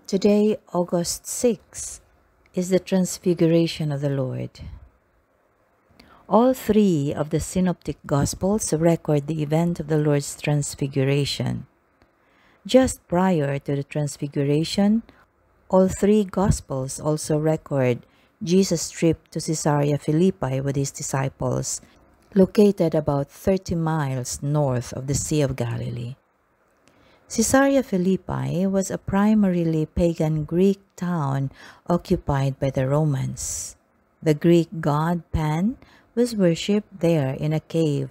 Today, August 6, is the Transfiguration of the Lord. All three of the Synoptic Gospels record the event of the Lord's Transfiguration. Just prior to the Transfiguration, all three Gospels also record Jesus' trip to Caesarea Philippi with his disciples, located about 30 miles north of the Sea of Galilee. Caesarea Philippi was a primarily pagan Greek town occupied by the Romans. The Greek god Pan was worshipped there in a cave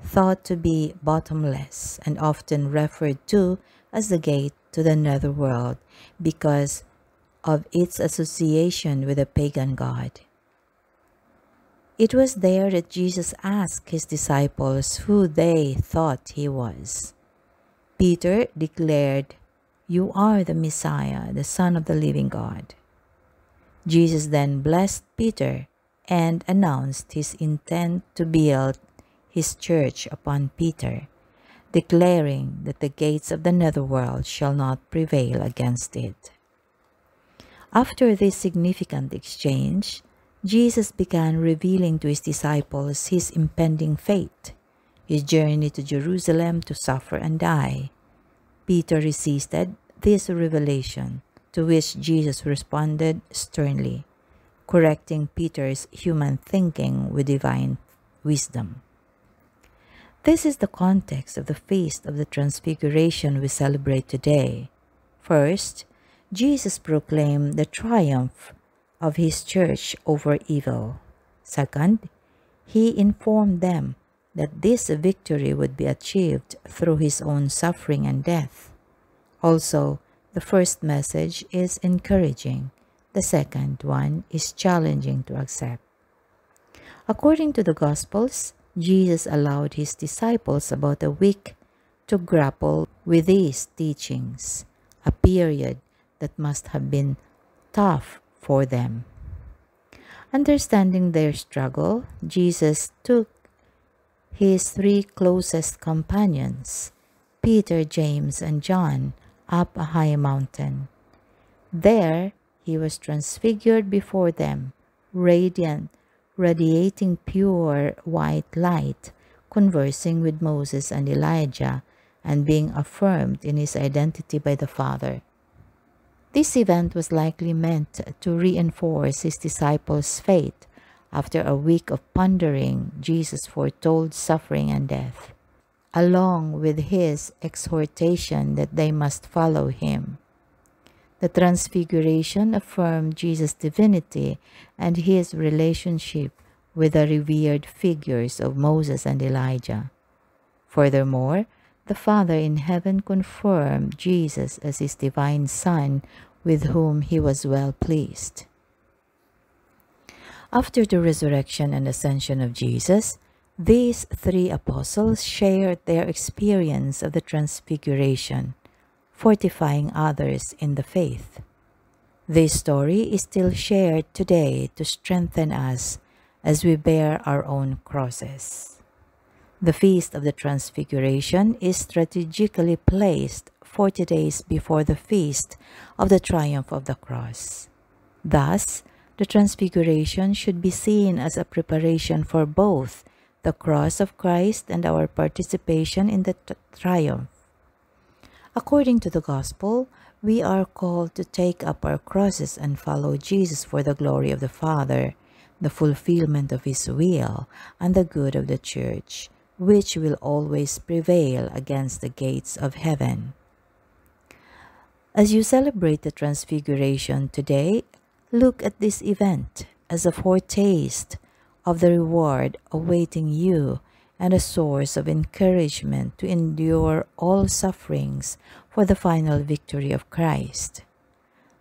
thought to be bottomless and often referred to as the gate to the netherworld because of its association with the pagan god. It was there that Jesus asked his disciples who they thought he was. Peter declared, "You are the Messiah, the Son of the living God." Jesus then blessed Peter and announced his intent to build his church upon Peter, declaring that the gates of the netherworld shall not prevail against it. After this significant exchange, Jesus began revealing to his disciples his impending fate, his journey to Jerusalem to suffer and die. Peter resisted this revelation, to which Jesus responded sternly, correcting Peter's human thinking with divine wisdom. This is the context of the Feast of the Transfiguration we celebrate today. First, Jesus proclaimed the triumph of his church over evil. Second, he informed them that this victory would be achieved through his own suffering and death. Also, the first message is encouraging. The second one is challenging to accept. According to the Gospels, Jesus allowed his disciples about a week to grapple with these teachings, a period that must have been tough for them. Understanding their struggle, Jesus took his three closest companions, Peter, James, and John, up a high mountain. There, he was transfigured before them, radiant, radiating pure white light, conversing with Moses and Elijah, and being affirmed in his identity by the Father. This event was likely meant to reinforce his disciples' faith after a week of pondering Jesus' foretold suffering and death, along with his exhortation that they must follow him. The Transfiguration affirmed Jesus' divinity and his relationship with the revered figures of Moses and Elijah. Furthermore, the Father in heaven confirmed Jesus as his divine Son, with whom he was well pleased. After the resurrection and ascension of Jesus, these three apostles shared their experience of the Transfiguration, fortifying others in the faith. This story is still shared today to strengthen us as we bear our own crosses. The Feast of the Transfiguration is strategically placed 40 days before the Feast of the Triumph of the Cross. Thus, the Transfiguration should be seen as a preparation for both the cross of Christ and our participation in the triumph. According to the Gospel, we are called to take up our crosses and follow Jesus for the glory of the Father, the fulfillment of his will, and the good of the Church, which will always prevail against the gates of heaven. As you celebrate the Transfiguration today, look at this event as a foretaste of the reward awaiting you and a source of encouragement to endure all sufferings for the final victory of Christ.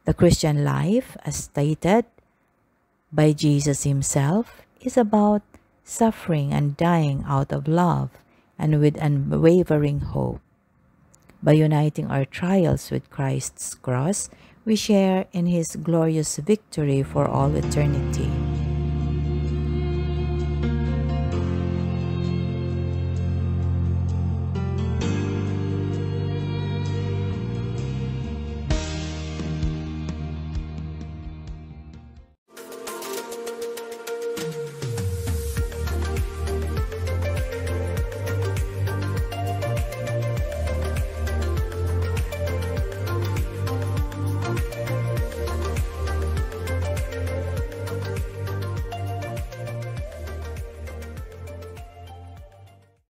The Christian life, as stated by Jesus himself, is about suffering and dying out of love and with unwavering hope. By uniting our trials with Christ's cross, we share in his glorious victory for all eternity.